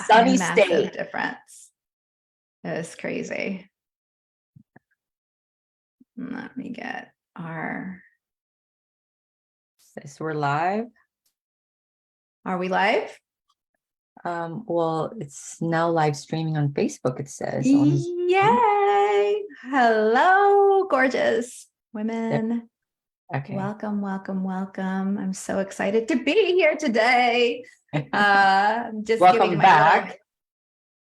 sunny massive state. difference. It was crazy. Let me get our. Says we're live. Are we live? Well, it's now live streaming on Facebook, it says. Yay! Hello, gorgeous women. Okay. Welcome, welcome, welcome. I'm so excited to be here today. Just Welcome giving my back.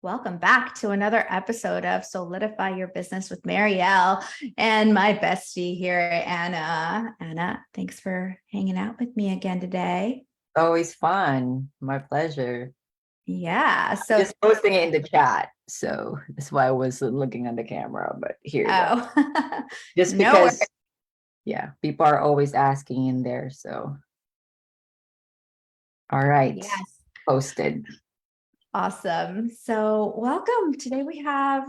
welcome back to another episode of Solidify Your Business with Mariel and my bestie here, Anna. Anna, thanks for hanging out with me again today. Always fun. My pleasure. Yeah. So just posting it in the chat. So that's why I was looking on the camera, but here you go. Just because, yeah, people are always asking in there. So, all right. Yes. Posted. Awesome. So welcome. Today we have,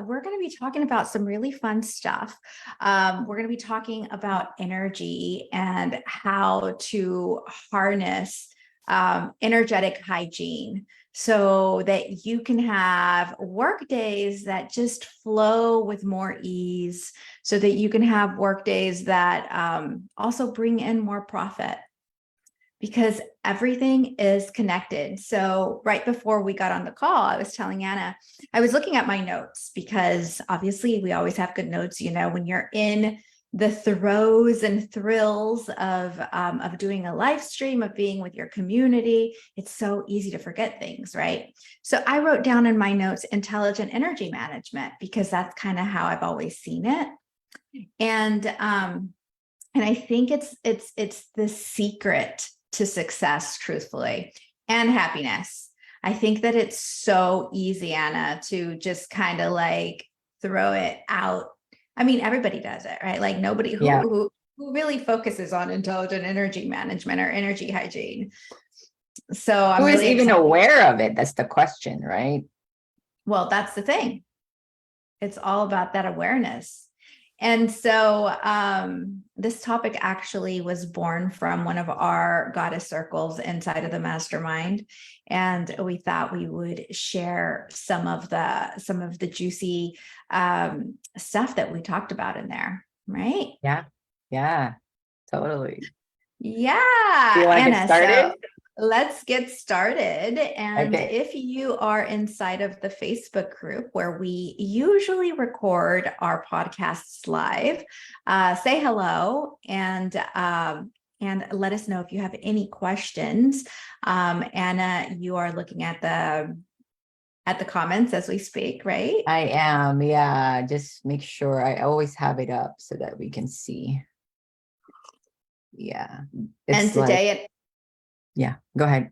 we're going to be talking about some really fun stuff. We're going to be talking about energy and how to harness energetic hygiene so that you can have work days that just flow with more ease, so that you can have work days that also bring in more profit. Because everything is connected. So right before we got on the call, I was telling Anna, I was looking at my notes because obviously we always have good notes, you know, when you're in the throes and thrills of doing a live stream, of being with your community, it's so easy to forget things, right? So I wrote down in my notes, intelligent energy management, because that's kind of how I've always seen it. And I think it's the secret to success, truthfully, and happiness. I think that it's so easy, Anna, to just kind of like throw it out. I mean, everybody does it, right? Like nobody who really focuses on intelligent energy management or energy hygiene. So I'm Who is really even excited. aware of it? That's the question, right? Well, that's the thing. It's all about that awareness. And so this topic actually was born from one of our goddess circles inside of the mastermind. And we thought we would share some of the juicy stuff that we talked about in there, right? Yeah, totally. Yeah. Do you want to get started? So let's get started. And Okay. if you are inside of the Facebook group where we usually record our podcasts live, say hello and let us know if you have any questions. Anna, you are looking at the comments as we speak, right? I am. Yeah. Just make sure I always have it up so that we can see. Yeah. And today, yeah, go ahead.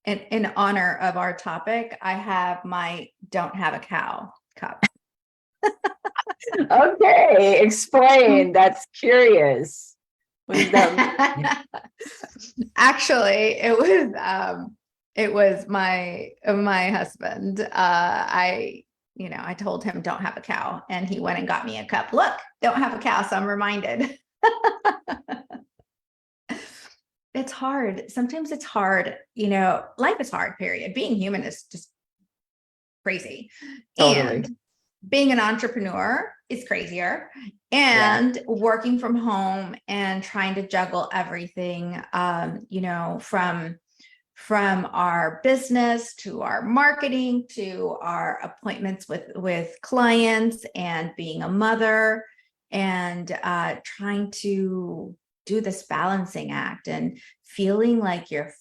In honor of our topic, I have my Don't Have a Cow cup. Okay, explain. That's curious. What does that mean? Actually, it was my husband. I told him don't have a cow, and he went and got me a cup. Look, don't have a cow, so I'm reminded. It's hard. Sometimes it's hard. You know, life is hard, period. Being human is just crazy. Totally. And being an entrepreneur is crazier, and working from home and trying to juggle everything, from our business to our marketing to our appointments with clients, and being a mother, and trying to do this balancing act and feeling like you're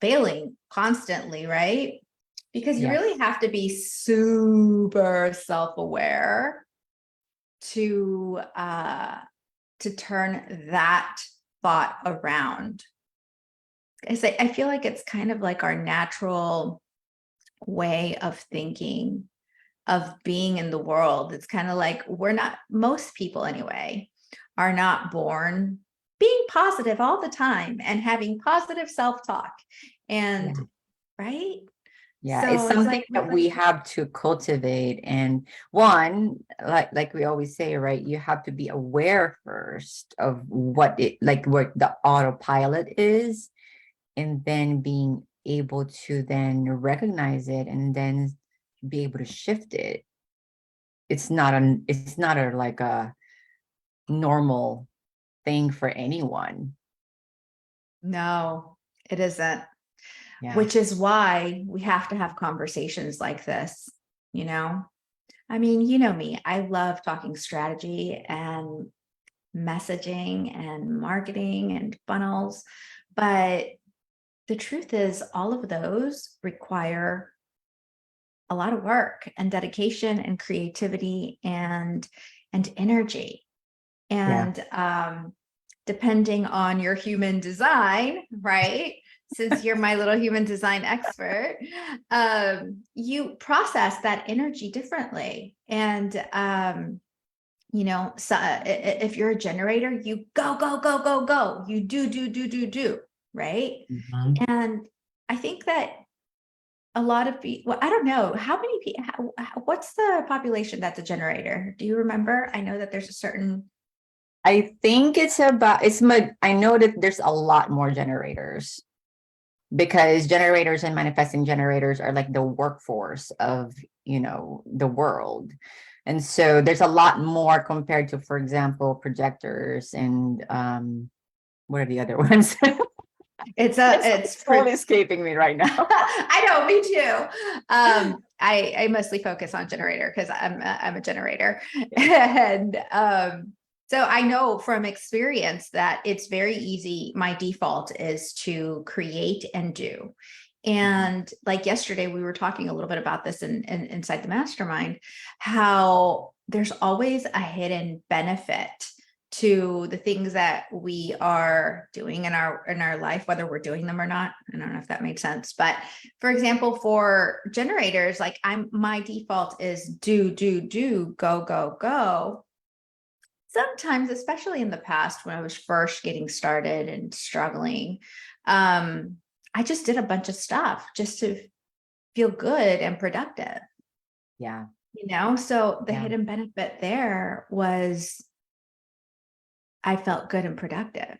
failing constantly, right? Because you really have to be super self-aware to turn that thought around. I feel like it's kind of like our natural way of thinking, of being in the world. It's kind of like most people anyway, are not born being positive all the time and having positive self-talk. And right? Yeah, So it's something that we have to cultivate. And one, like we always say, right, you have to be aware first of what the autopilot is, and then being able to then recognize it and then be able to shift it, it's not a like a normal thing for anyone. No, it isn't. Yeah. Which is why we have to have conversations like this, you know? I mean, you know me, I love talking strategy and messaging and marketing and funnels, but the truth is all of those require a lot of work and dedication and creativity and energy. Yeah. And depending on your human design, right? Since you're my little human design expert, you process that energy differently. And so if you're a generator, you go, go, go, go, go. You do, right? Mhm. And I think that a lot of people, well, I don't know how many people, what's the population that's a generator? Do you remember? I know that there's a certain. I think I know that there's a lot more generators, because generators and manifesting generators are like the workforce of, the world. And so there's a lot more compared to, for example, projectors and what are the other ones? It's totally escaping me right now. I know, me too. I mostly focus on generator because I'm a generator. And so I know from experience that it's very easy. My default is to create and do. And like yesterday, we were talking a little bit about this inside the mastermind, how there's always a hidden benefit to the things that we are doing in our life, whether we're doing them or not. I don't know if that made sense, but for example, for generators, like my default is do, go, go, go. Sometimes, especially in the past, when I was first getting started and struggling, I just did a bunch of stuff just to feel good and productive. Yeah. So the hidden benefit there was I felt good and productive.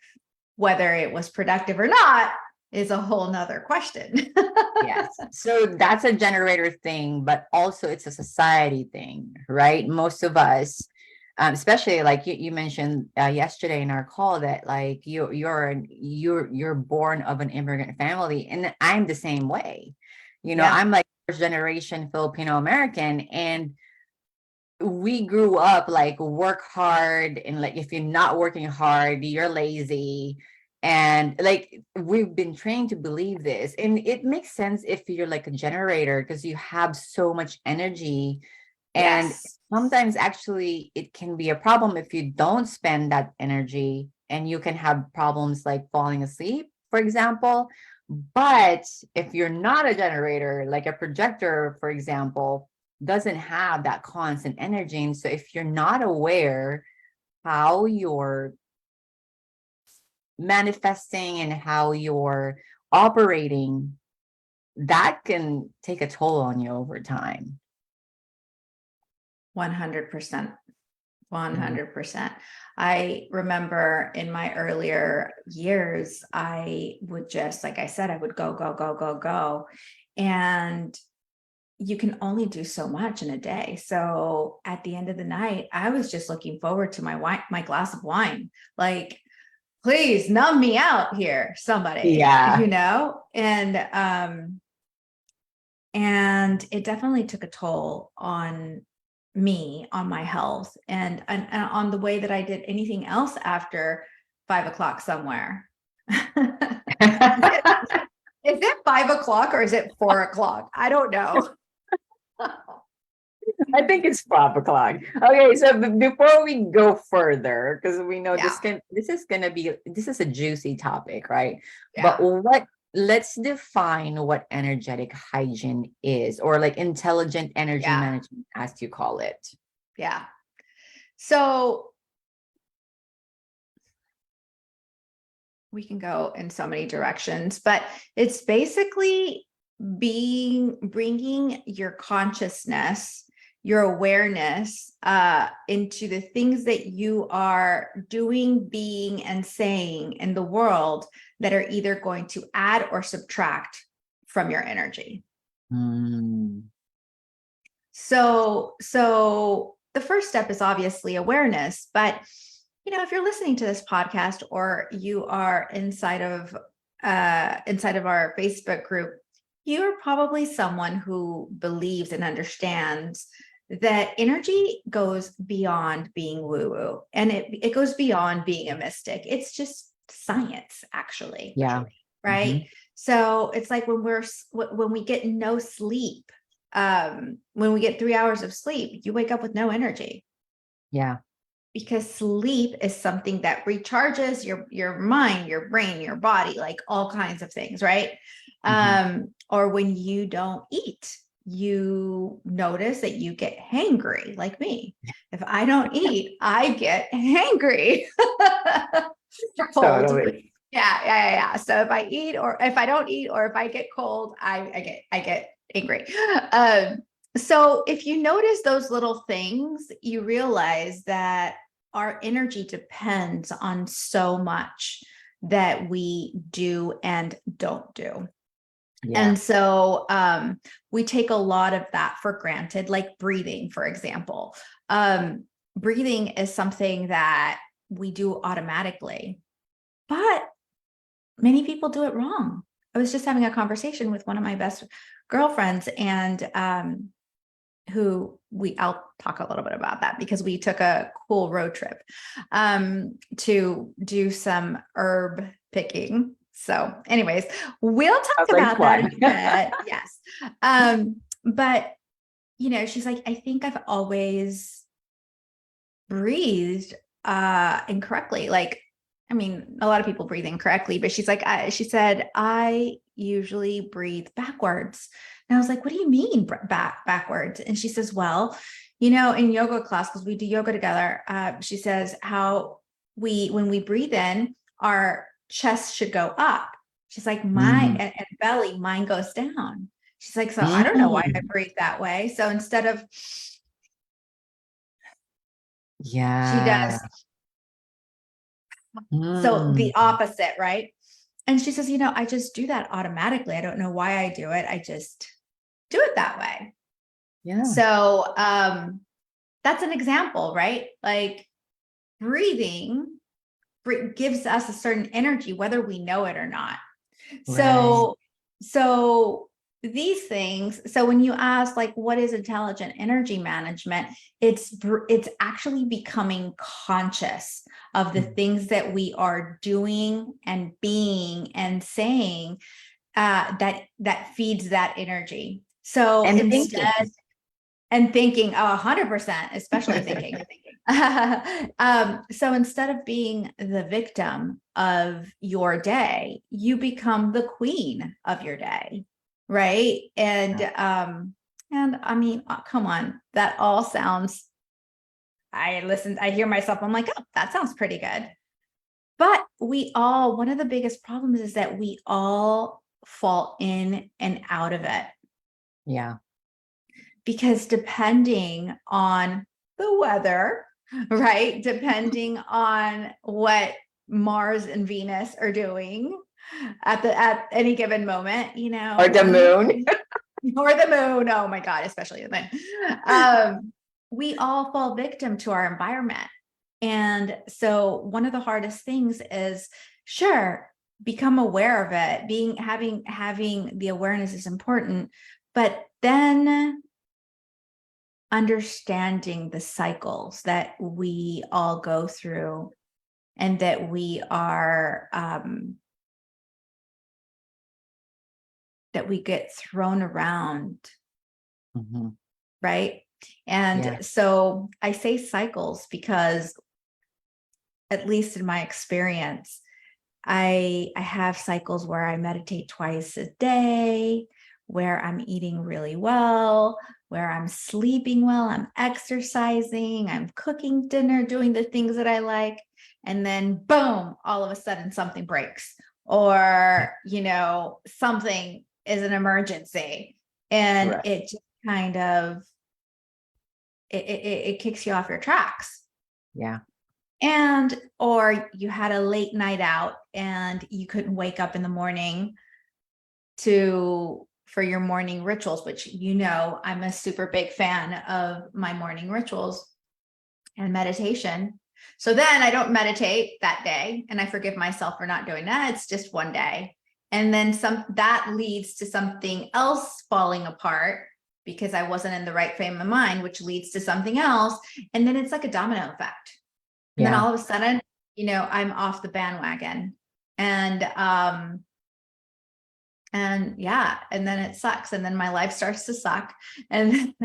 Whether it was productive or not is a whole nother question. Yes. So that's a generator thing, but also it's a society thing, right? Most of us, especially like you mentioned yesterday in our call, that like you're born of an immigrant family, and I'm the same way. I'm like first generation Filipino American, and we grew up like work hard, and like if you're not working hard, you're lazy. And like we've been trained to believe this, and it makes sense if you're like a generator because you have so much energy. And sometimes actually it can be a problem if you don't spend that energy, and you can have problems like falling asleep, for example. But if you're not a generator, like a projector, for example, doesn't have that constant energy. And so if you're not aware how you're manifesting and how you're operating, that can take a toll on you over time. 100%. 100%. I remember in my earlier years, I would just, like I said, I would go, go, go, go, go. And you can only do so much in a day. So at the end of the night, I was just looking forward to my glass of wine. Like, please numb me out here, somebody. Yeah. And it definitely took a toll on me, on my health, and on the way that I did anything else after 5 o'clock somewhere. Is it 5 o'clock or is it 4 o'clock? I don't know. I think it's 5 o'clock. Okay, so before we go further, because we know this is a juicy topic, right? But let's define what energetic hygiene is, or like intelligent energy management, as you call it. Yeah. So we can go in so many directions, but it's basically bringing your consciousness, your awareness into the things that you are doing, being, and saying in the world that are either going to add or subtract from your energy. Mm. So the first step is obviously awareness, but if you're listening to this podcast or you are inside of our Facebook group, you're probably someone who believes and understands that energy goes beyond being woo-woo, and it goes beyond being a mystic. It's just science, actually. Yeah. Right. Mm-hmm. So it's like when we get no sleep, when we get 3 hours of sleep, you wake up with no energy. Yeah. Because sleep is something that recharges your mind, your brain, your body, like all kinds of things, right? Mm-hmm. Or when you don't eat, you notice that you get hangry, like me. If I don't eat, I get hangry. Cold. Totally. Yeah. So if I eat, or if I don't eat, or if I get cold, I get angry. So if you notice those little things, you realize that our energy depends on so much that we do and don't do. Yeah. And so we take a lot of that for granted, like breathing, for example. Breathing is something that we do automatically, but many people do it wrong. I was just having a conversation with one of my best girlfriends, and I'll talk a little bit about that because we took a cool road trip to do some herb picking. So anyways, we'll talk Sounds like about that in a fun. bit. Yes. But she's like, I think I've always breathed incorrectly. Like, I mean, a lot of people breathe incorrectly, but she's like, she said, I usually breathe backwards. And I was like, what do you mean backwards? And she says, well, in yoga class, because we do yoga together, she says when we breathe in, our chest should go up. She's like, Mm. and belly, mine goes down. She's like, so I don't know why I Mm. breathe that way. So instead of, she Yeah. does, so Mm. the opposite, right? And she says, I just do that automatically. I don't know why I do it. I just do it that way. Yeah. So that's an example, right? Like breathing gives us a certain energy, whether we know it or not. Right. So these things, so when you ask like what is intelligent energy management, it's actually becoming conscious of the things that we are doing and being and saying that feeds that energy. So And instead, thinking. and thinking, 100%, especially thinking. So instead of being the victim of your day, you become the queen of your day, right? And I mean, come on, that all sounds. I hear myself. I'm like, oh, that sounds pretty good. But one of the biggest problems is that we all fall in and out of it. Yeah. Because depending on the weather, right? Depending on what Mars and Venus are doing at any given moment, Or the moon. or the moon. Oh my God, especially the moon. We all fall victim to our environment. And so one of the hardest things is, sure, become aware of it. Having the awareness is important, but then understanding the cycles that we all go through and that we are that we get thrown around, Mm-hmm. right? And Yeah. so I say cycles because, at least in my experience, I have cycles where I meditate twice a day, where I'm eating really well, where I'm sleeping well, I'm exercising, I'm cooking dinner, doing the things that I like. And then boom, all of a sudden something breaks, or, something is an emergency, and Right. it just kind of, it kicks you off your tracks. Yeah. Or you had a late night out and you couldn't wake up in the morning for your morning rituals, which, you know, I'm a super big fan of my morning rituals and meditation. So then I don't meditate that day and I forgive myself for not doing that. It's just one day. And then that leads to something else falling apart because I wasn't in the right frame of mind, which leads to something else. And then it's like a domino effect. And then Yeah. all of a sudden, you know, I'm off the bandwagon. And yeah, and then it sucks. And then my life starts to suck. And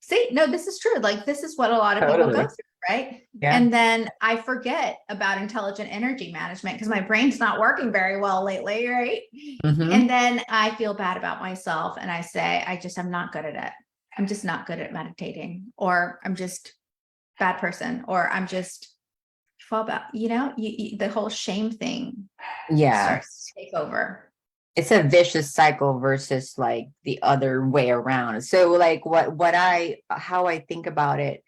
see, no, this is true. Like, this is what a lot of people go Totally. through, right? Yeah. And then I forget about intelligent energy management because my brain's not working very well lately, right? Mm-hmm. And then I feel bad about myself and I say, I'm not good at it. I'm just not good at meditating, or I'm just a bad person, or I'm just fall back, you know, the whole shame thing Yeah. starts to take over. It's a vicious cycle versus like the other way around. So like how I think about it,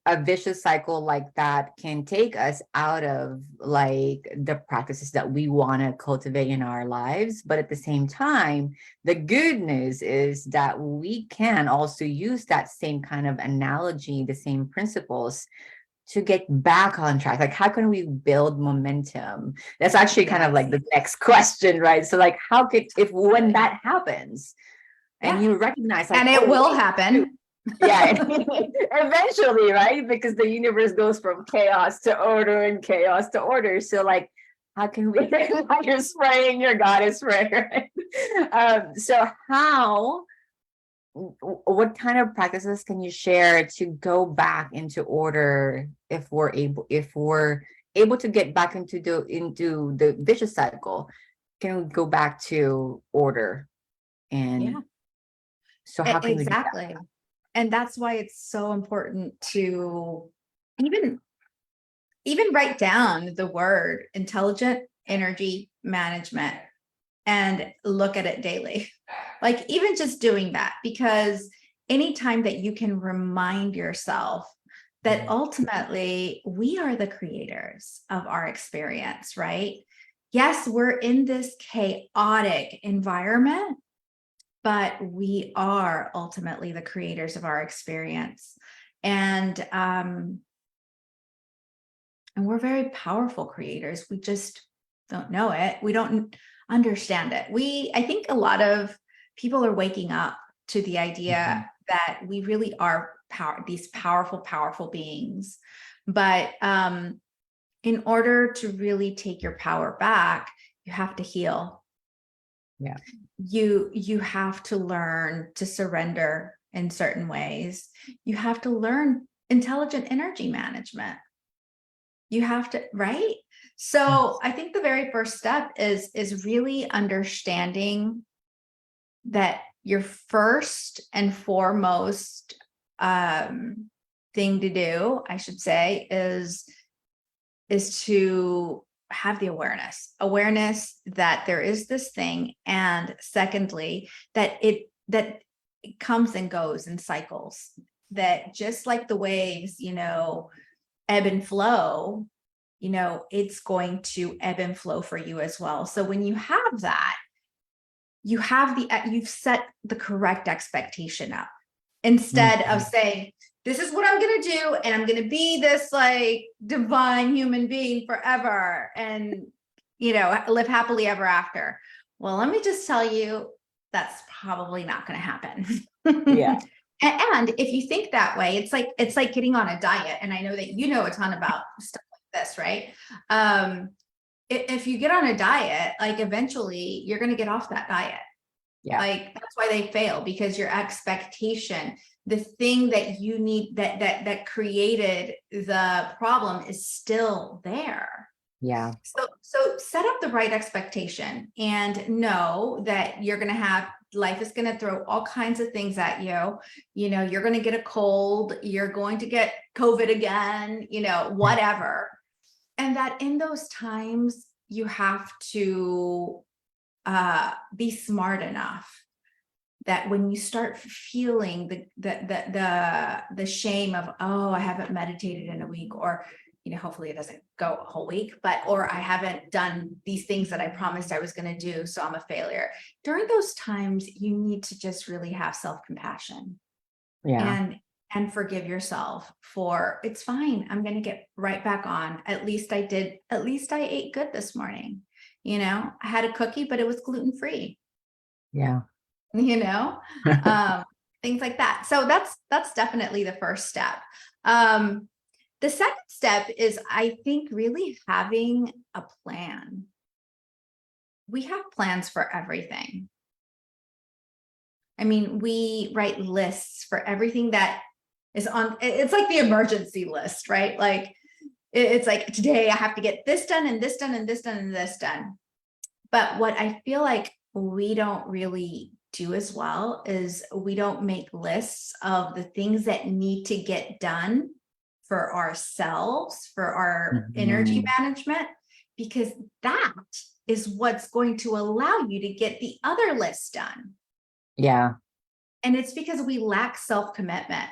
a vicious cycle like that can take us out of like the practices that we want to cultivate in our lives. But at the same time, the good news is that we can also use that same kind of analogy, the same principles to get back on track. Like, how can we build momentum? That's actually kind of like the next question, right? So like, how could, if when that happens and you recognize like, and it will happen. Yeah, eventually, right? Because the universe goes from chaos to order and chaos to order. So like, how can we, like you're spraying your goddess spray, right? So what kind of practices can you share to go back into order if we're able to get back into the vicious cycle? Can we go back to order? And so how can we do that? Exactly. And that's why it's so important to even write down the word intelligent energy management and look at it daily. Like, even just doing that, because anytime that you can remind yourself that ultimately we are the creators of our experience, right? Yes, we're in this chaotic environment, but we are ultimately the creators of our experience. And we're very powerful creators. We just don't know it. We don't understand it. I think a lot of people are waking up to the idea that we really are these powerful beings. But in order to really take your power back, you have to heal. Yeah. You have to learn to surrender in certain ways. You have to learn intelligent energy management. You have to, right? So I think the very first step is really understanding that your first and foremost thing to do, I should say, is to have the awareness that there is this thing, and secondly, that it comes and goes in cycles, that just like the waves, you know, ebb and flow, you know, it's going to ebb and flow for you as well. So when you have that, you've set the correct expectation up, instead of saying, this is what I'm going to do, and I'm going to be this like divine human being forever and, you know, live happily ever after. Well, let me just tell you, that's probably not going to happen. Yeah. And if you think that way, it's like getting on a diet. And I know that you know a ton about stuff like this, right? If you get on a diet, like eventually you're going to get off that diet. Yeah. Like, that's why they fail, because your expectation, the thing that you need, that created the problem, is still there. Yeah. So set up the right expectation and know that life is going to throw all kinds of things at you. You know, you're going to get a cold, you're going to get COVID again, you know, whatever. And that in those times, you have to be smart enough that when you start feeling the shame of, oh, I haven't meditated in a week, or hopefully it doesn't go a whole week, or I haven't done these things that I promised I was going to do, so I'm a failure. During those times, you need to just really have self-compassion Yeah. and forgive yourself for, it's fine. I'm going to get right back on. At least I ate good this morning. I had a cookie, but it was gluten-free, Yeah. things like that. So that's definitely the first step. The second step is, I think, really having a plan. We have plans for everything. I mean, we write lists for everything that is on, it's like the emergency list, right? Like it's like, today I have to get this done and this done and this done and this done. But what I feel like we don't really do as well is we don't make lists of the things that need to get done for ourselves, for our energy management, because that is what's going to allow you to get the other list done. Yeah. And it's because we lack self-commitment.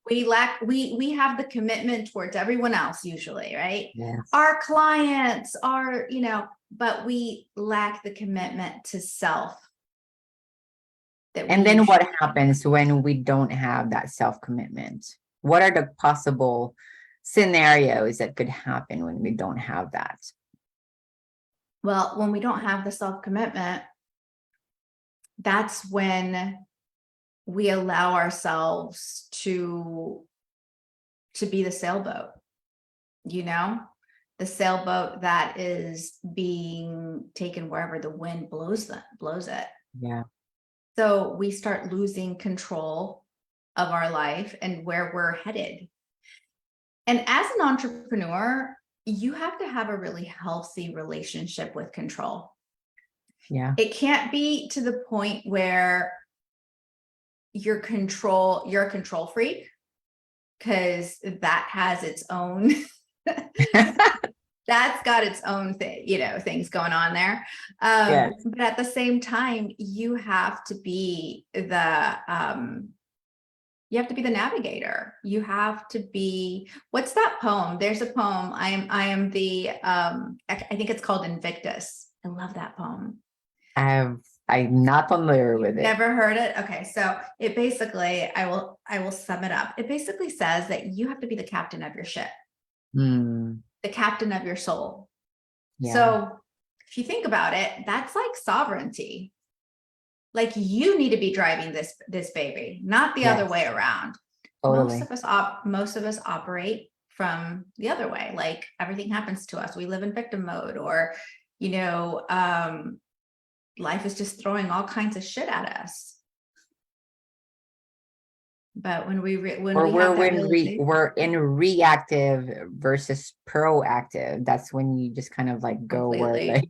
We have the commitment towards everyone else usually, right? Yes. Our clients are, but we lack the commitment to self. And then what happens when we don't have that self-commitment? What are the possible scenarios that could happen when we don't have that? Well, when we don't have the self-commitment, that's when we allow ourselves to be the sailboat, the sailboat that is being taken wherever the wind blows it. Yeah. So we start losing control of our life and where we're headed. And as an entrepreneur, you have to have a really healthy relationship with control. Yeah. It can't be to the point where you're a control freak, because that has its own that's got its own thing, things going on there. Yes. But at the same time, you have to be the navigator. You have to be, what's that poem? There's a poem. I am the I think it's called Invictus. I love that poem. I'm not familiar with it. Never heard it? Okay. So it basically, I will sum it up. It basically says that you have to be the captain of your ship, the captain of your soul. Yeah. So if you think about it, that's like sovereignty. Like you need to be driving this baby, not the other way around. Totally. Most of us operate from the other way. Like everything happens to us. We live in victim mode, or, life is just throwing all kinds of shit at us. But when we're in reactive versus proactive, that's when you just kind of like go where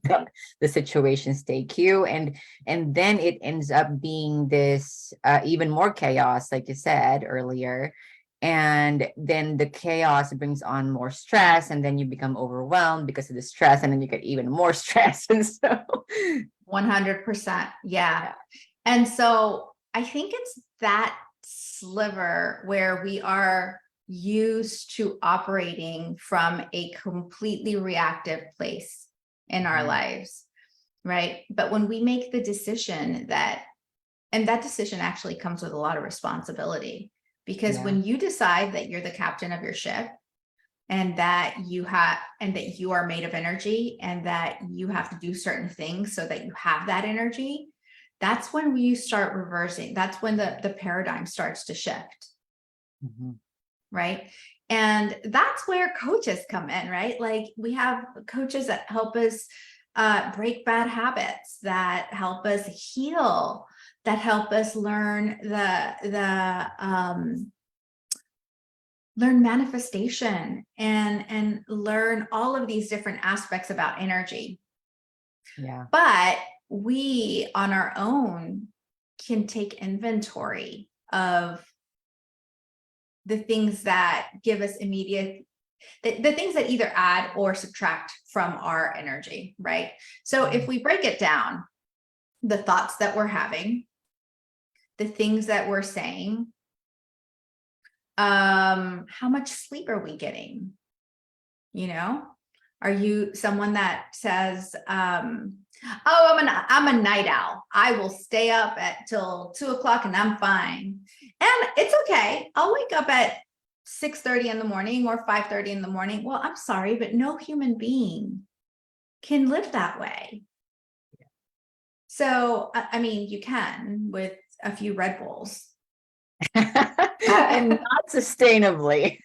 the situations take you, and then it ends up being this even more chaos, like you said earlier. And then the chaos brings on more stress, and then you become overwhelmed because of the stress, and then you get even more stress. And so 100%. Yeah. And so I think it's that sliver where we are used to operating from a completely reactive place in our lives, right? But when we make the decision and that decision actually comes with a lot of responsibility, because when you decide that you're the captain of your ship, and that you are made of energy, and that you have to do certain things so that you have that energy, that's when we start reversing. That's when the paradigm starts to shift. Right. And that's where coaches come in, right? Like we have coaches that help us break bad habits, that help us heal, that help us learn learn manifestation and learn all of these different aspects about energy. Yeah. But we on our own can take inventory of the things that give us immediate, the things that either add or subtract from our energy, right? So if we break it down, the thoughts that we're having, the things that we're saying, How much sleep are we getting? You know, are you someone that says, oh, I'm a night owl. I will stay up till 2 o'clock and I'm fine. And it's okay. I'll wake up at 6:30 in the morning or 5:30 in the morning. Well, I'm sorry, but no human being can live that way. So, I mean, you can with a few Red Bulls. And not sustainably.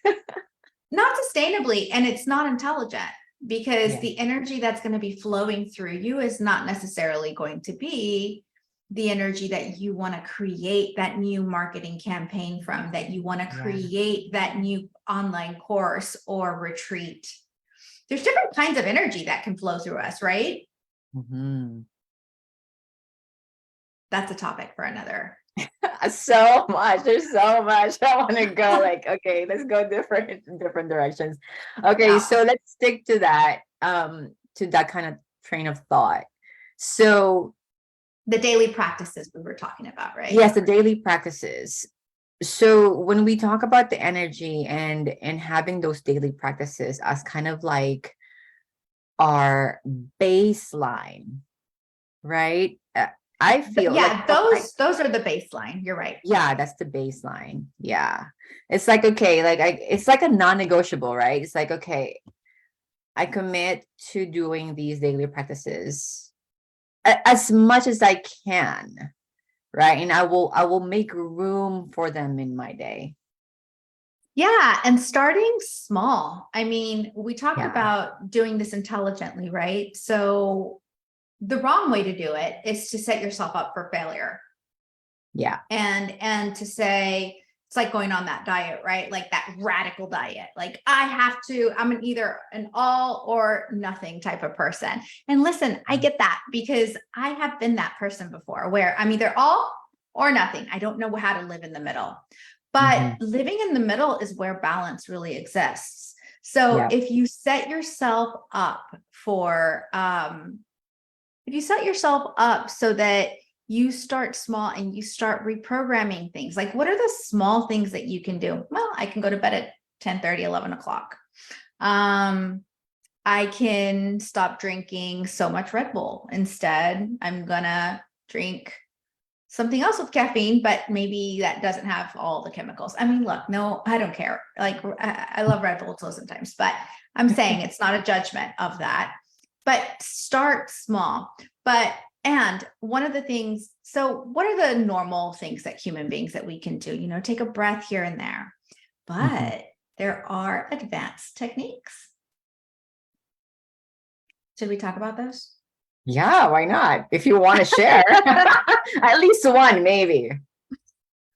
Not sustainably, and it's not intelligent, because Yeah. the energy that's going to be flowing through you is not necessarily going to be the energy that you want to create that new marketing campaign from, that you want to Yeah. create that new online course or retreat. There's different kinds of energy that can flow through us, right? Mhm. That's a topic for another. So much. There's so much. I want to go like, okay, let's go different directions. Okay, Yeah. so let's stick to that kind of train of thought. So The daily practices we were talking about, right? yes, the daily practices. So when we talk about the energy and having those daily practices as kind of like our baseline, right? I feel like Yeah, those are the baseline. You're right. yeah, that's the baseline. Yeah. It's like, okay, like it's like a non-negotiable, right? It's like, okay, I commit to doing these daily practices as much as I can, right? And I will make room for them in my day. Yeah, and starting small. I mean, we talked Yeah. about doing this intelligently, right? So the wrong way to do it is to set yourself up for failure. Yeah. And to say it's like going on that diet, right? Like that radical diet. Like I'm either an all or nothing type of person. And listen, I get that, because I have been that person before, where I'm either all or nothing. I don't know how to live in the middle. But Mhm. living in the middle is where balance really exists. So Yeah. if you set yourself up so that you start small and you start reprogramming things, like what are the small things that you can do? Well, I can go to bed at 10:30, 11 o'clock. I can stop drinking so much Red Bull. Instead, I'm gonna drink something else with caffeine, but maybe that doesn't have all the chemicals. I mean, look, no, I don't care. Like, I love Red Bull sometimes, but I'm saying it's not a judgment of that. But start small. And one of the things, so what are the normal things that human beings that we can do? Take a breath here and there. Mhm. But there are advanced techniques. Should we talk about those? Yeah, why not? If you want to share. At least one, maybe.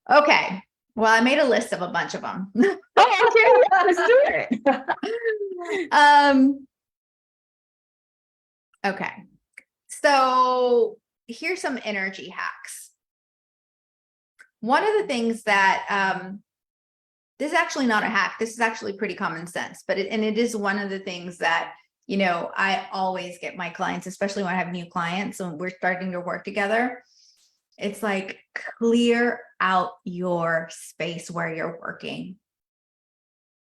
Okay. Well, I made a list of a bunch of them. Oh, okay, yeah, let's do it. Okay. So here's some energy hacks. One of the things that this is actually not a hack. This is actually pretty common sense, but it is one of the things that I always get my clients, especially when I have new clients and we're starting to work together. It's like, clear out your space where you're working.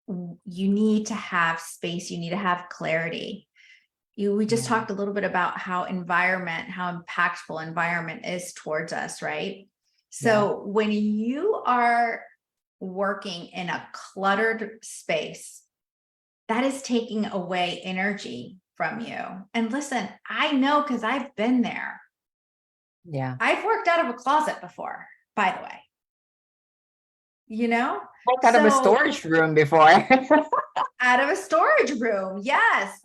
You need to have space. You need to have clarity. We just Yeah. talked a little bit about how impactful environment is towards us, right? Yeah. So when you are working in a cluttered space, that is taking away energy from you. And listen, I know, because I've been there. Yeah. I've worked out of a closet before, by the way. Walked out of a So storage room before. out of a storage room, yes.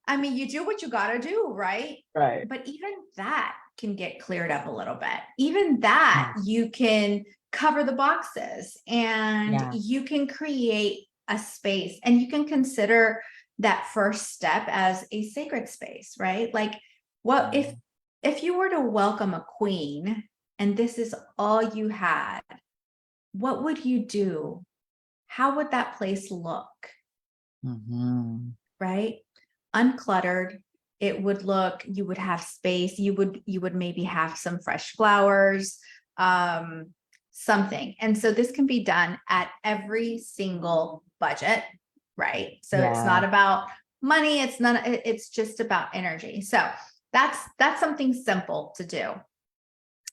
I mean, you do what you got to do, right? Right. But even that can get cleared up a little bit. Even that, Yes. you can cover the boxes and Yeah. you can create a space, and you can consider that first step as a sacred space, right? Like, what if you were to welcome a queen and this is all you had, what would you do? How would that place look? Mhm. Right? Uncluttered. It would look, you would have space. You would maybe have some fresh flowers, something. And so this can be done at every single budget, right? So it's Yeah. not about money, it's just about energy. So that's something simple to do.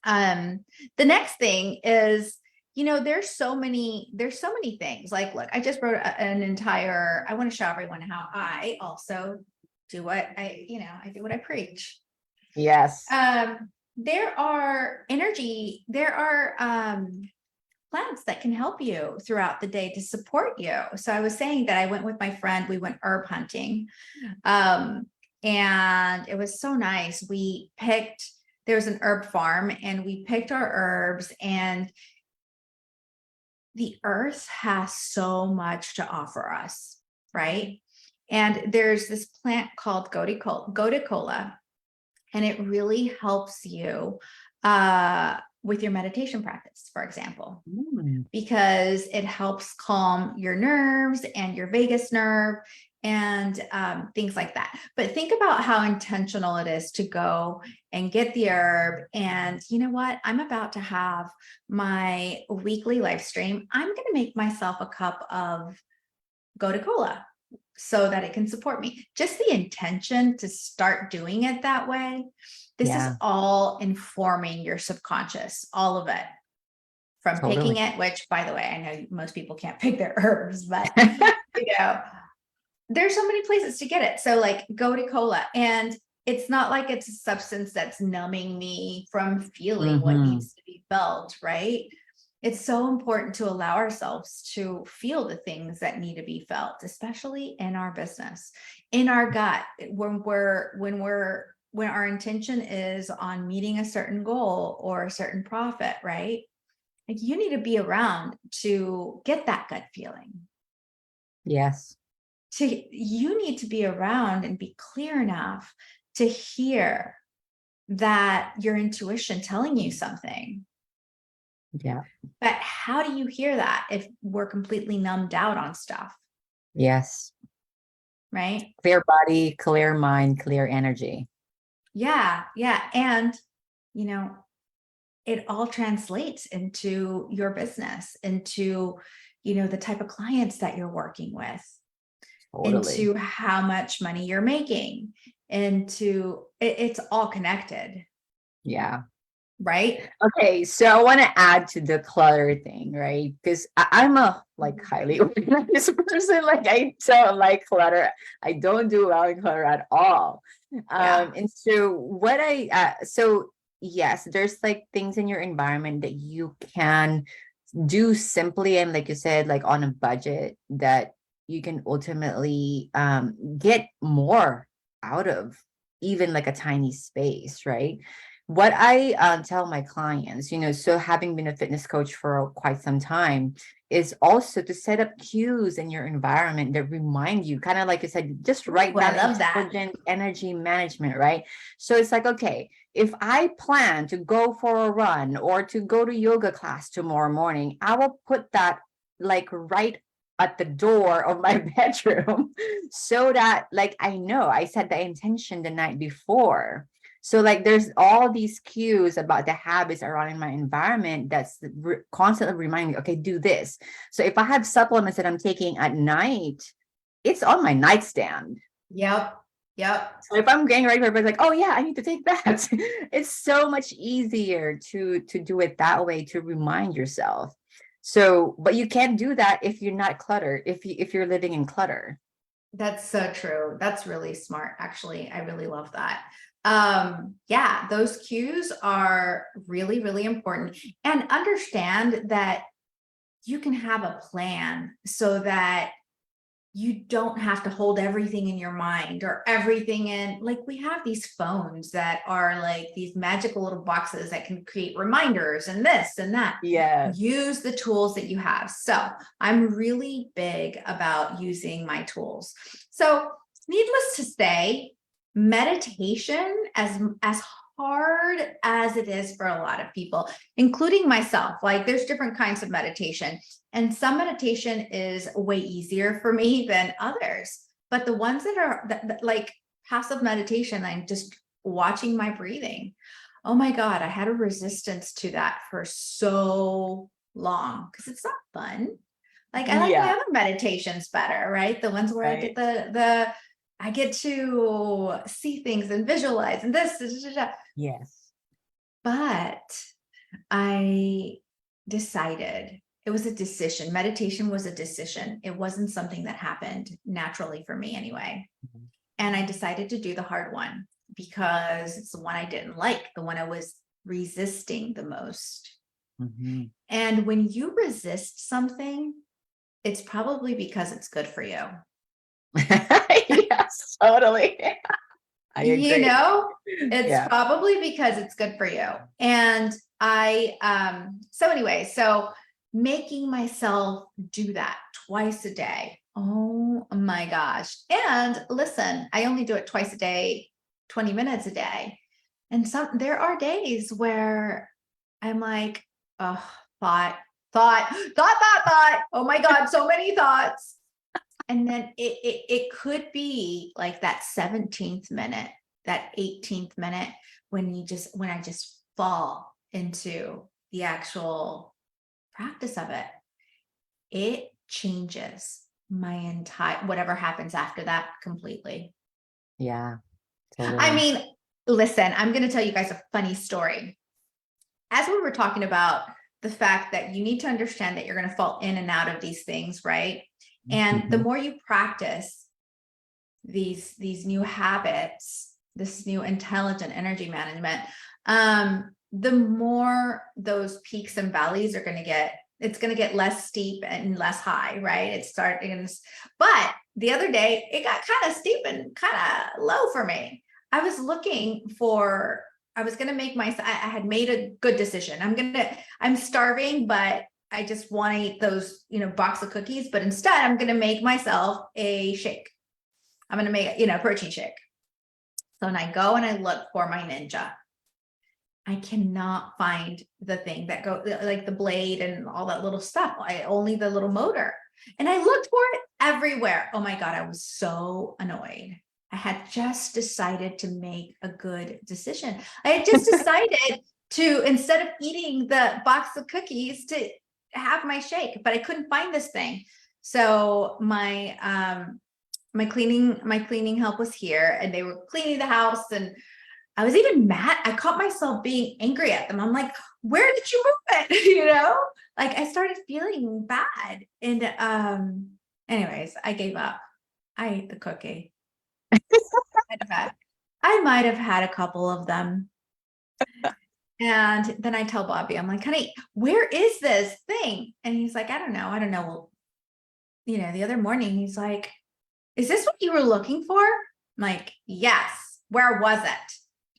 The next thing is, there's so many things. Like, look, I just wrote I want to show everyone how I also do what I do what I preach. Yes. There are plants that can help you throughout the day to support you. So I was saying that I went with my friend, we went herb hunting. And it was so nice. There was an herb farm and we picked our herbs, and the earth has so much to offer us, right? And there's this plant called goticola, and it really helps you with your meditation practice, for example, because it helps calm your nerves and your vagus nerve and things like that. But think about how intentional it is to go and get the herb. And you know what? I'm about to have my weekly live stream. I'm going to make myself a cup of goticola so that it can support me. Just the intention to start doing it that way. This is all informing your subconscious, all of it. From picking it, which, by the way, I know most people can't pick their herbs, but there's so many places to get it. So like goticola, and it's not like it's a substance that's numbing me from feeling what needs to be felt, right? It's so important to allow ourselves to feel the things that need to be felt, especially in our business, in our gut, when our intention is on meeting a certain goal or a certain profit, right? Like, you need to be around to get that gut feeling. Yes. You need to be around and be clear enough to hear that your intuition telling you something. Yeah. But how do you hear that if we're completely numbed out on stuff? Yes. Right? Clear body, clear mind, clear energy. Yeah. Yeah. And, it all translates into your business, into, the type of clients that you're working with, into how much money you're making, it's all connected. Yeah. Right. Okay. So I want to add to the clutter thing, right? Because I'm a highly organized person. Like, I don't like clutter. I don't do well in clutter at all. And so yes, there's like things in your environment that you can do simply, and like you said, like on a budget, that you can ultimately get more out of even like a tiny space, right? What I tell my clients, so having been a fitness coach for quite some time, is also to set up cues in your environment that remind you, kind of like you said, just write down intelligent energy management, right? So it's like, okay, if I plan to go for a run or to go to yoga class tomorrow morning, I will put that like right at the door of my bedroom so that like I know I set the intention the night before. So like there's all these cues about the habits around in my environment that's constantly reminding me, okay, do this. So if I have supplements that I'm taking at night, it's on my nightstand. Yep. So if I'm getting ready for bed, like, oh yeah, I need to take that. It's so much easier to do it that way, to remind yourself. So, but you can't do that if you're not cluttered, if you're living in clutter. That's so true. That's really smart. Actually, I really love that. Yeah, those cues are really, really important. And understand that you can have a plan so that you don't have to hold everything in your mind or everything in, like, we have these phones that are like these magical little boxes that can create reminders and this and that. Yeah. Use the tools that you have. So I'm really big about using my tools. So needless to say, meditation, as hard as it is for a lot of people, including myself, like there's different kinds of meditation, and some meditation is way easier for me than others. But the ones that are that like passive meditation, I'm just watching my breathing. Oh my God, I had a resistance to that for so long because it's not fun. Like I like my Yeah. other meditations better, right? The ones where I get Right. I get to see things and visualize and this, Yes. but I decided it was a decision. Meditation was a decision. It wasn't something that happened naturally for me anyway. Mhm. And I decided to do the hard one because it's the one I didn't like, the one I was resisting the most. Mhm. And when you resist something, it's probably because it's good for you. Yes, totally. I You agree. know, it's Yeah. probably because it's good for you. And so anyway, so making myself do that twice a day. Oh my gosh. And listen, I only do it twice a day, 20 minutes a day. And there are days where I'm like, oh, thought. Oh my God, so many thoughts. And then it could be like that 17th minute, that 18th minute when I just fall into the actual practice of it. It changes my entire whatever happens after that completely. Yeah, I totally. mean, listen, I'm going to tell you guys a funny story. As we were talking about the fact that you need to understand that you're going to fall in and out of these things, right? And the Mhm. more you practice these new habits, this new intelligent energy management, the more those peaks and valleys are going to get, it's going to get less steep and less high, right? It's starting, but the other day it got kind of steep and kind of low for me. I was looking for, I was going to make I had made a good decision. I'm starving, but I just want to eat those, box of cookies, but instead I'm going to make myself a shake. I'm going to make, a protein shake. So when I go and I look for my Ninja, I cannot find the thing that go like the blade and all that little stuff. Only the little motor. And I looked for it everywhere. Oh my God, I was so annoyed. I had just decided to make a good decision. I had just decided to, instead of eating the box of cookies, to have my shake, but I couldn't find this thing. So my cleaning help was here and they were cleaning the house, and I was even mad. I caught myself being angry at them. I'm like, where did you move it? Like I started feeling bad. And anyways, I gave up. I ate the cookie. I might have had a couple of them. And then I tell Bobby, I'm like, honey, where is this thing? And he's like, I don't know. Well, the other morning he's like, is this what you were looking for? I'm like, yes. Where was it?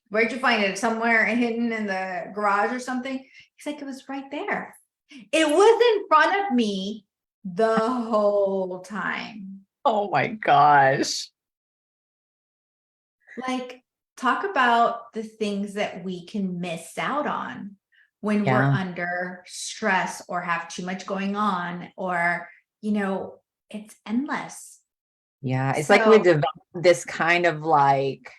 Where'd you find it? Somewhere hidden in the garage or something? He's like, it was right there. It was in front of me the whole time. Oh my gosh. Like, talk about the things that we can miss out on when we're Yeah. under stress or have too much going on, or, it's endless. Yeah. It's like we So, develop this kind of like,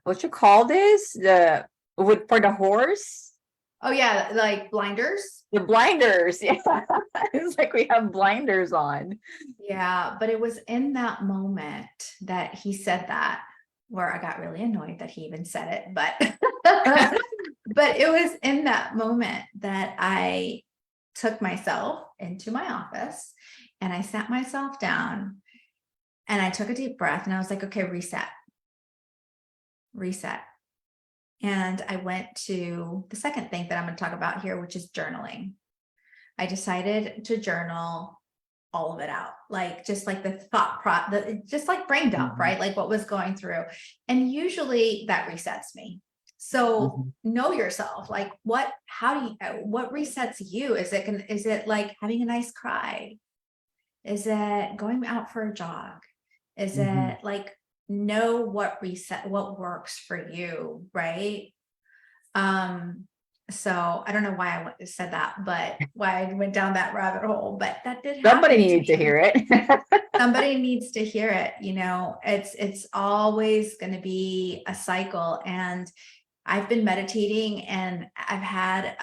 what you call this? The wood for the horse? oh yeah, like blinders. The blinders. Yeah. It's like we have blinders on. Yeah, but it was in that moment that he said that where I got really annoyed that he even said it, but but it was in that moment that I took myself into my office and I sat myself down and I took a deep breath and I was like, okay, reset. And I went to the second thing that I'm going to talk about here, which is journaling. I decided to journal all of it out, like just like the just like brain dump, Mhm. right? Like what was going through. And usually that resets me. So Mhm. know yourself, like what resets you? Is it like having a nice cry? Is it going out for a jog? Is Mhm. it like know what works for you, right? So I don't know why said that, but why I went down that rabbit hole, but that did Somebody happen to needed to me. hear it. Somebody needs to hear it. It's always going to be a cycle. And I've been meditating and I've had,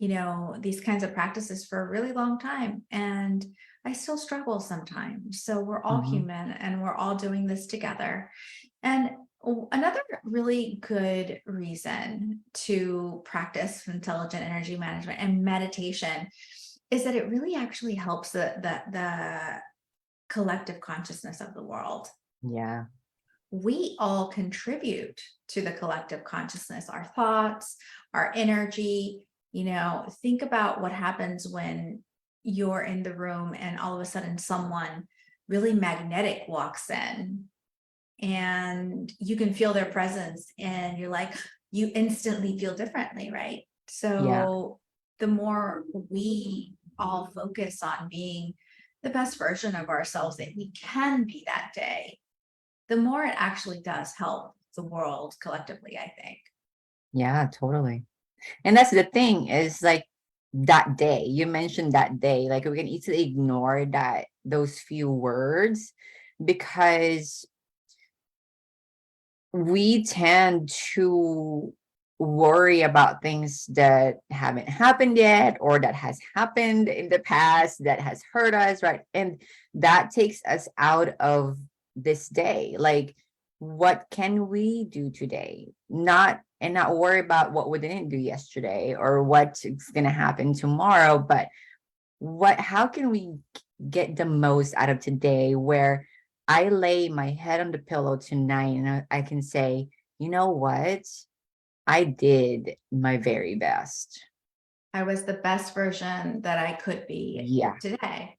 these kinds of practices for a really long time, and I still struggle sometimes. So we're all Mhm. human and we're all doing this together. And another really good reason to practice intelligent energy management and meditation is that it really actually helps the collective consciousness of the world. Yeah. We all contribute to the collective consciousness, our thoughts, our energy. Think about what happens when you're in the room and all of a sudden someone really magnetic walks in and you can feel their presence and you instantly feel differently, right? Yeah. So the more we all focus on being the best version of ourselves that we can be that day, the more it actually does help the world collectively, I think. Yeah, totally. And that's the thing is like that day, you mentioned that day, like we can easily ignore those few words because we tend to worry about things that haven't happened yet or that has happened in the past that has hurt us, right? And that takes us out of this day. Like, what can we do today? Not worry about what we didn't do yesterday or what's going to happen tomorrow, but how can we get the most out of today where I lay my head on the pillow tonight and I can say, you know what? I did my very best. I was the best version that I could be Yeah. today.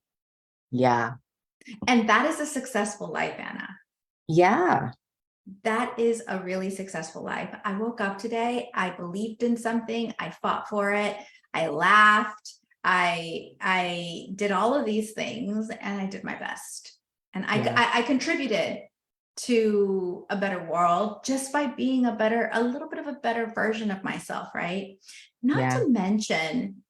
Yeah. And that is a successful life, Anna. Yeah. That is a really successful life. I woke up today, I believed in something, I fought for it, I laughed, I did all of these things and I did my best. And Yeah. I contributed to a better world just by being a little bit of a better version of myself, right? Not Yeah. to mention,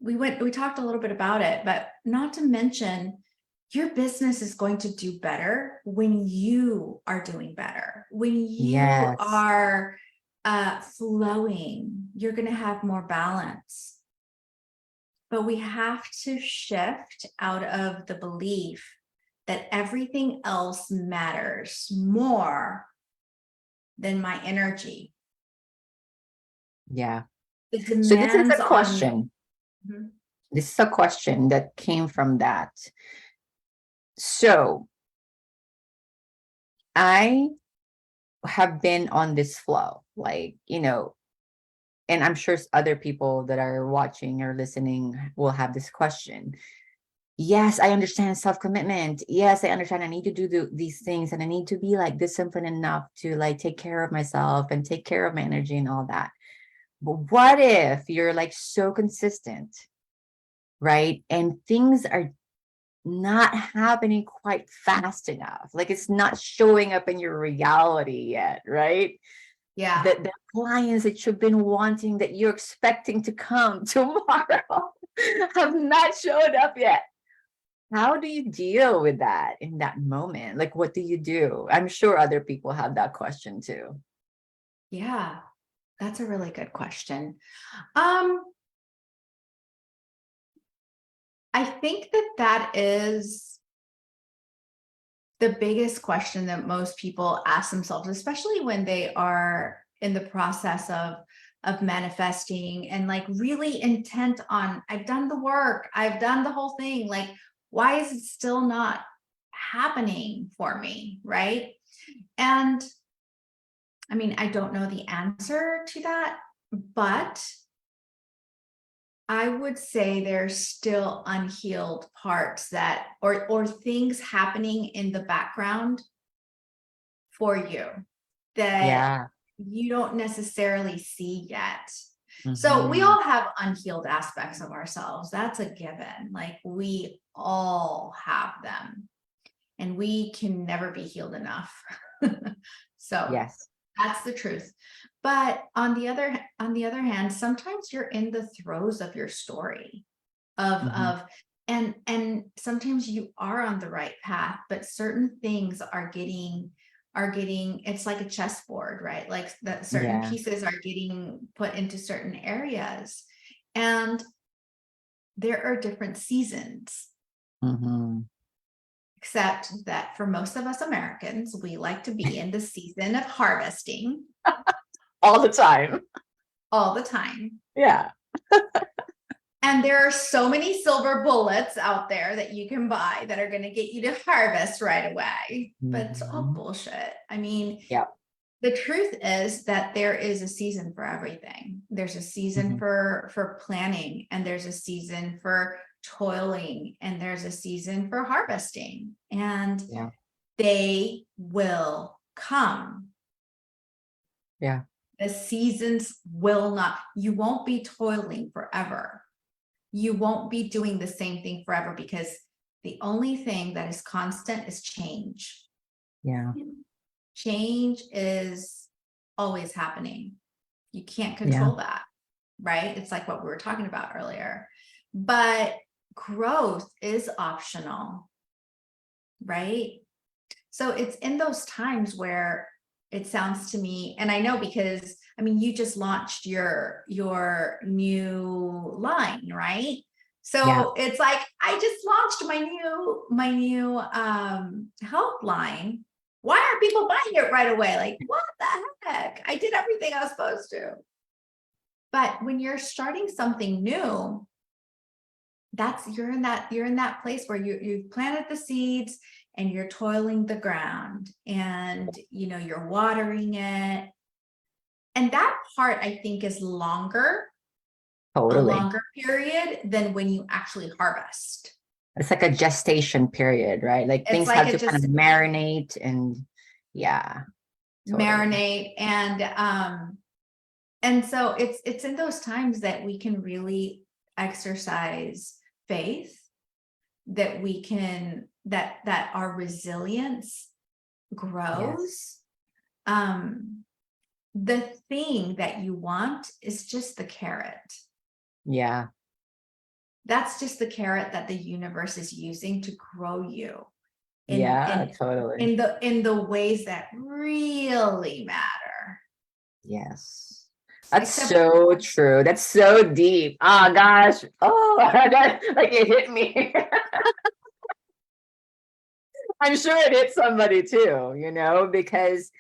we talked a little bit about it, but not to mention your business is going to do better when you are doing better. When you Yes. are flowing, you're going to have more balance. But we have to shift out of the belief that everything else matters more than my energy. Yeah. The So this is demands a on. question. Mhm. This is a question that came from that. So I have been on this flow, like, and I'm sure other people that are watching or listening will have this question. Yes, I understand self-commitment. Yes, I understand I need to do these things and I need to be like disciplined enough to like take care of myself and take care of my energy and all that. But what if you're like so consistent, right? And things are not happening quite fast enough. Like it's not showing up in your reality yet, right? Yeah. The clients that you've been wanting that you're expecting to come tomorrow have not showed up yet. How do you deal with that in that moment? Like, what do you do? I'm sure other people have that question too. Yeah. That's a really good question. Um, I think that is the biggest question that most people ask themselves, especially when they are in the process of manifesting and like really intent on, I've done the work, I've done the whole thing. Like, why is it still not happening for me? Right. And I mean, I don't know the answer to that, but I would say there's still unhealed parts that or things happening in the background for you that Yeah. you don't necessarily see yet. So we Hmm. all have unhealed aspects of ourselves. That's a given. Like we all have them and we can never be healed enough. So Yes. that's the truth. But on the other hand, sometimes you're in the throes of your story Hmm. of and sometimes you are on the right path, but certain things are getting it's like a chessboard, right? Like that certain Yeah. pieces are getting put into certain areas. And there are different seasons, except that for most of us Americans, we like to be in the season of harvesting All the time. all the time. Yeah. And there are so many silver bullets out there that you can buy that are going to get you to harvest right away. But it's all bullshit. I mean, Yeah. the truth is that there is a season for everything. There's a season for planning, and there's a season for toiling, and there's a season for harvesting, and they will come. Yeah. The seasons will not, you won't be toiling forever. You won't be doing the same thing forever, because the only thing that is constant is change. Yeah. Change is always happening. You can't control that, right? It's like what we were talking about earlier. But growth is optional, right? So it's in those times where it sounds to me, and I know because I mean, you just launched your new line, right? So it's like, I just launched my new health line. Why aren't people buying it right away? Like, what the heck? I did everything I was supposed to. But when you're starting something new, you're in that place where you've planted the seeds and you're toiling the ground, and you're watering it. And that part, I think, is longer, a longer period than when you actually harvest. It's like a gestation period, right? Like things have to kind of marinate and marinate. And so it's in those times that we can really exercise faith, that we can, that our resilience grows. The thing that you want is just the carrot. Yeah. That's just the carrot that the universe is using to grow you in the ways that really matter. Yes. That's so true. That's so deep. Oh gosh. Oh, that, like it hit me. I'm sure it hit somebody too, because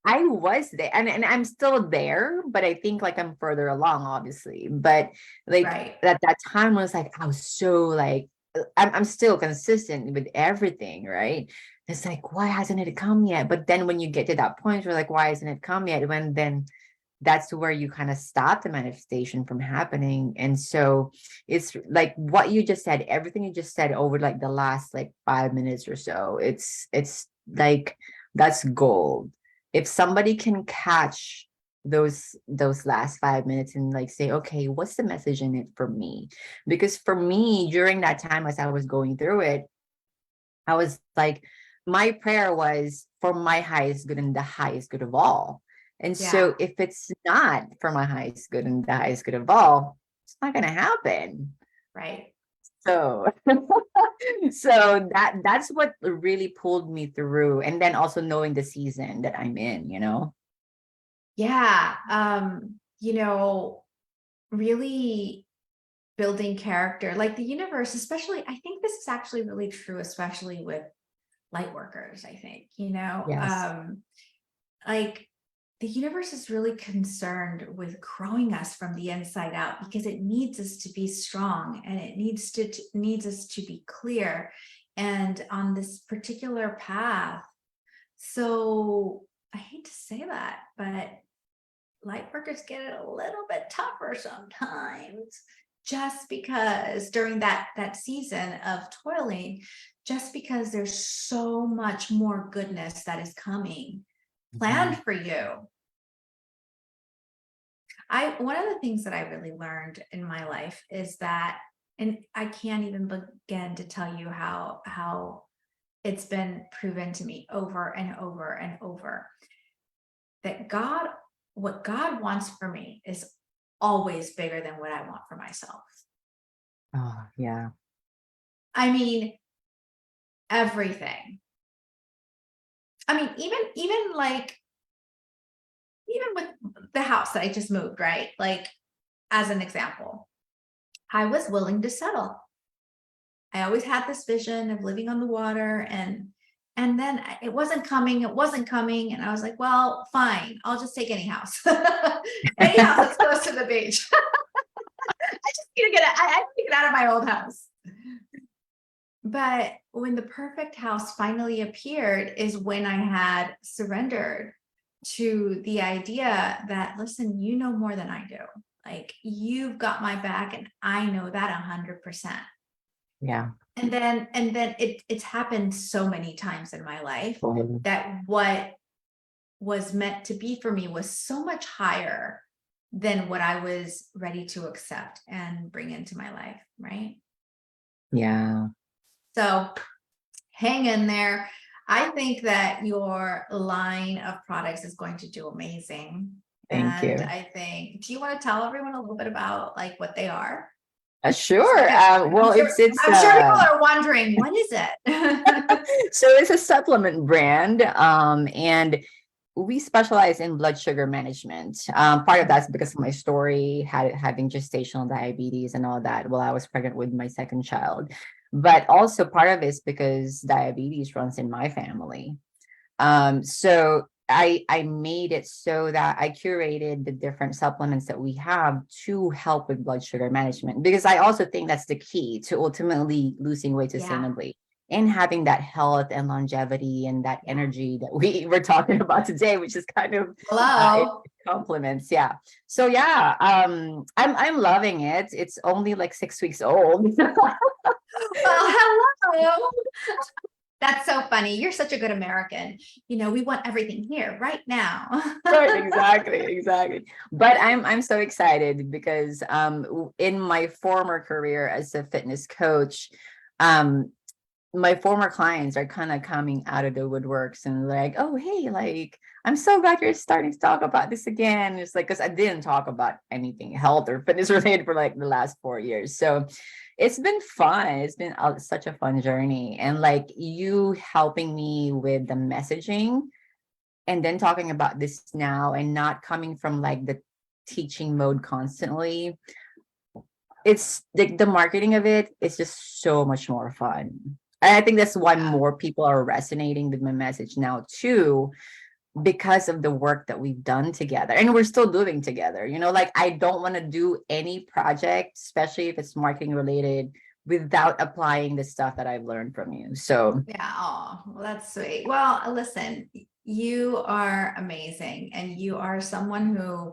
I was there and I'm still there, but I think like I'm further along, obviously. But like at that time was like, I was so like, I'm still consistent with everything, right? It's like, why hasn't it come yet? But then when you get to that point, you're like, why hasn't it come yet? When then that's where you kind of stop the manifestation from happening. And so it's like what you just said, everything you just said over like the last like 5 minutes or so, it's like, that's gold. If somebody can catch those last 5 minutes and like say, okay, what's the message in it for me? Because for me, during that time, as I was going through it, I was like, my prayer was for my highest good and the highest good of all. And so if it's not for my highest good and the highest good of all, it's not going to happen. Right. So that's what really pulled me through. And then also knowing the season that I'm in, really building character, like the universe, especially, I think this is actually really true, especially with light workers, I think, like the universe is really concerned with growing us from the inside out, because it needs us to be strong, and it needs us to be clear and on this particular path. So I hate to say that, but light workers get it a little bit tougher sometimes, just because during that season of toiling, just because there's so much more goodness that is coming planned for you. One of the things that I really learned in my life is that, and I can't even begin to tell you how it's been proven to me over and over and over, that what God wants for me is always bigger than what I want for myself. Oh, yeah. I mean, everything. I mean, even with the house that I just moved, right? Like, as an example, I was willing to settle. I always had this vision of living on the water, and then it wasn't coming, and I was like, well, fine, I'll just take any house. Any house that's close to the beach. I just need to I need to get out of my old house. But when the perfect house finally appeared is when I had surrendered to the idea that, listen, you know more than I do. Like, you've got my back, and I know that 100%. Yeah. And then it's happened so many times in my life Totally. that what was meant to be for me was so much higher than what I was ready to accept and bring into my life, right? Yeah. So hang in there. I think that your line of products is going to do amazing. Thank And you. I think, do you want to tell everyone a little bit about like what they are? Sure. Well, I'm sure people are wondering, what is it? so it's a supplement brand, and we specialize in blood sugar management. Part of that's because of my story, having gestational diabetes and all that while I was pregnant with my second child. But also part of it is because diabetes runs in my family. So I made it so that I curated the different supplements that we have to help with blood sugar management, because I also think that's the key to ultimately losing weight Yeah. sustainably and having that health and longevity and that Yeah. energy that we were talking about today, which is kind of Hello. compliments. Yeah. So yeah, I'm loving it. It's only like 6 weeks old. Well, hello. That's so funny. You're such a good American. You know, we want everything here right now. Right, exactly. But I'm so excited because in my former career as a fitness coach, um my former clients are kind of coming out of the woodworks and like, oh, hey, like, I'm so glad you're starting to talk about this again. It's like, because I didn't talk about anything health or fitness related for like the last 4 years. So it's been fun. It's been such a fun journey. And like you helping me with the messaging and then talking about this now and not coming from like the teaching mode constantly, it's the marketing of it is just so much more fun. And I think that's why more people are resonating with my message now too, because of the work that we've done together and we're still doing together. Like I don't want to do any project, especially if it's marketing related, without applying the stuff that I've learned from you. So Yeah. Oh, well, that's sweet. Well, listen, you are amazing, and you are someone who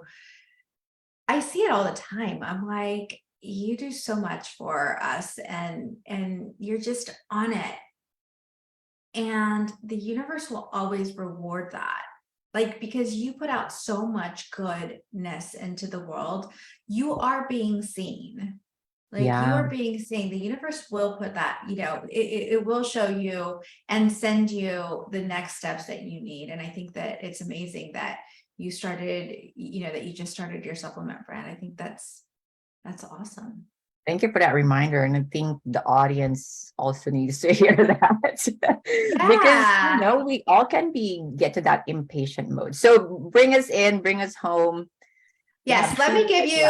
I see it all the time. I'm like, you do so much for us, and you're just on it. And the universe will always reward that. Like, because you put out so much goodness into the world, you are being seen. Like, you yeah, are being seen. The universe will put that, it will show you and send you the next steps that you need. And I think that it's amazing that you started, that you just started your supplement brand. I think that's awesome. thank you for that reminder. And I think the audience also needs to hear that because, Yeah. we all can get to that impatient mode. So bring us in, bring us home. Yeah, Yes. Let me treat give us you,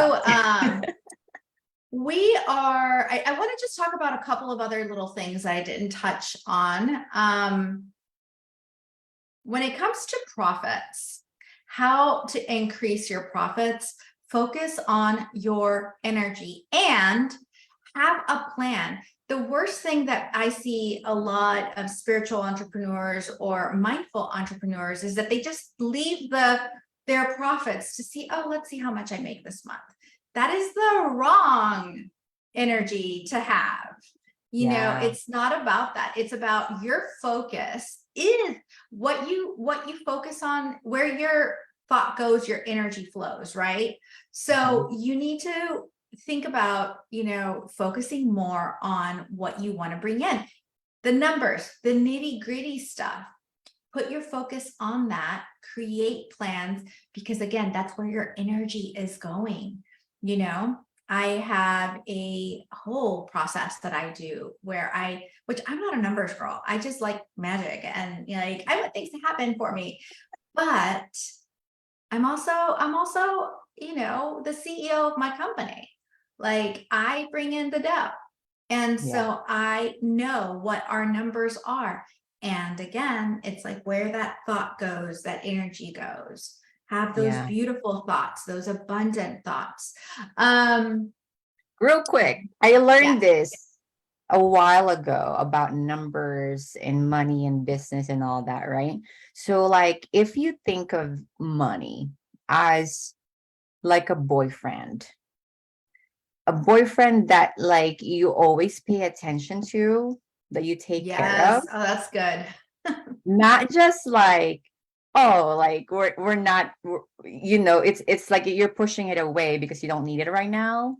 well. I want to just talk about a couple of other little things I didn't touch on. When it comes to profits, how to increase your profits, focus on your energy and have a plan. The worst thing that I see a lot of spiritual entrepreneurs or mindful entrepreneurs is that they just leave their profits to see, oh, let's see how much I make this month. That is the wrong energy to have. Yeah. It's not about that. It's about your focus is what you focus on, where your thought goes, your energy flows, right? So you need to think about, focusing more on what you want to bring in. The numbers, the nitty-gritty stuff. Put your focus on that, create plans, because again, that's where your energy is going. I have a whole process that I do where which I'm not a numbers girl. I just like magic and like I want things to happen for me. But I'm also, the CEO of my company. Like I bring in the dough. And Yeah. so I know what our numbers are. And again, it's like where that thought goes, that energy goes. Have those Yeah. beautiful thoughts, those abundant thoughts. Um, Real quick, I learned yes. this a while ago about numbers and money and business and all that, right? So, like, if you think of money as like a boyfriend that like you always pay attention to, that you take care of, Yes. Oh, that's good. not just like, oh, like we're not, it's like you're pushing it away because you don't need it right now,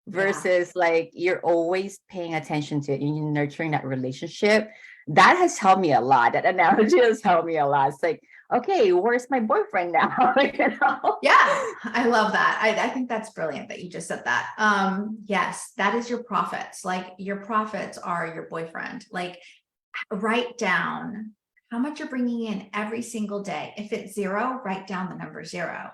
Yeah. versus like you're always paying attention to it and you're nurturing that relationship. That has helped me a lot. That analogy has helped me a lot. It's like, okay, where's my boyfriend now? You know? Yeah, I love that. I think that's brilliant that you just said that. Yes, that is your profits. Like your profits are your boyfriend. Like write down how much you're bringing in every single day. If it's zero, write down the number zero.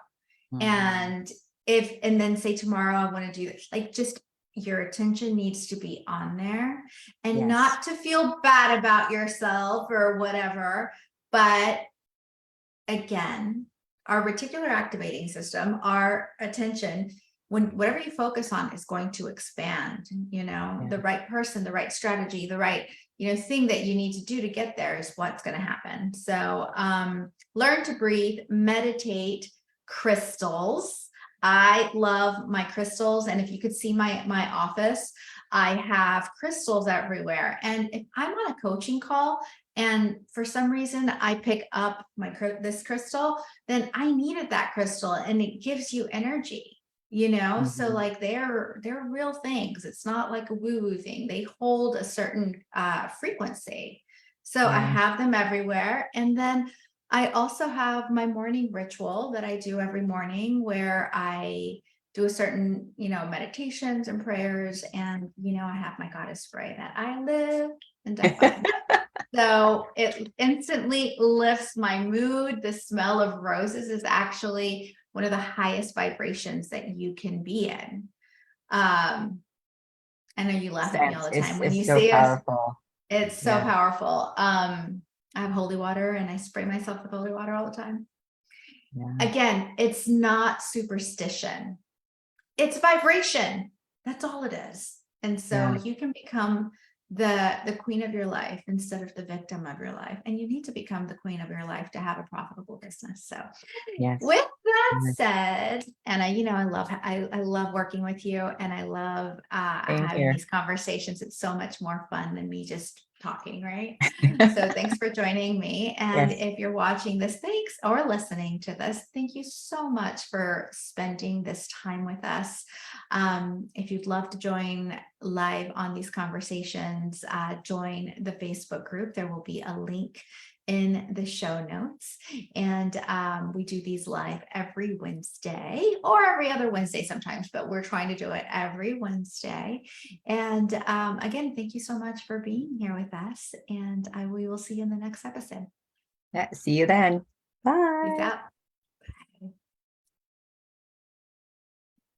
Mhm. And and then say tomorrow, I want to do this. Like just your attention needs to be on there and Yes. not to feel bad about yourself or whatever. But again, our reticular activating system, our attention, when whatever you focus on is going to expand, Yeah. the right person, the right strategy, the right, thing that you need to do to get there is what's going to happen. So learn to breathe, meditate, crystals. I love my crystals. And if you could see my office, I have crystals everywhere. And if I'm on a coaching call, and for some reason I pick up this crystal, then I needed that crystal and it gives you energy, so Mhm. like they're real things. It's not like a woo-woo thing. They hold a certain frequency. So I Yeah. have them everywhere. And then I also have my morning ritual that I do every morning where I do a certain, meditations and prayers. And, I have my goddess spray that I live and die by. So it instantly lifts my mood. The smell of roses is actually one of the highest vibrations that you can be in. I know you laugh at me all Sense the is time when you so see us. powerful. It's so Yeah. powerful. I have holy water and I spray myself with holy water all the time. Yeah. Again, it's not superstition. It's vibration. That's all it is. And so Yeah. you can become the queen of your life instead of the victim of your life. And you need to become the queen of your life to have a profitable business. So Yes. with that Yes. said, and I love working with you and I love Same having here. these conversations. It's so much more fun than me just talking, right? So thanks for joining me. And Yes. if you're watching this, thanks, or listening to this, thank you so much for spending this time with us. If you'd love to join live on these conversations, join the Facebook group. There will be a link in the show notes. And we do these live every Wednesday or every other Wednesday sometimes, but we're trying to do it every Wednesday. And again, thank you so much for being here with us. And we will see you in the next episode. Yeah. See you then. Peace Bye. out.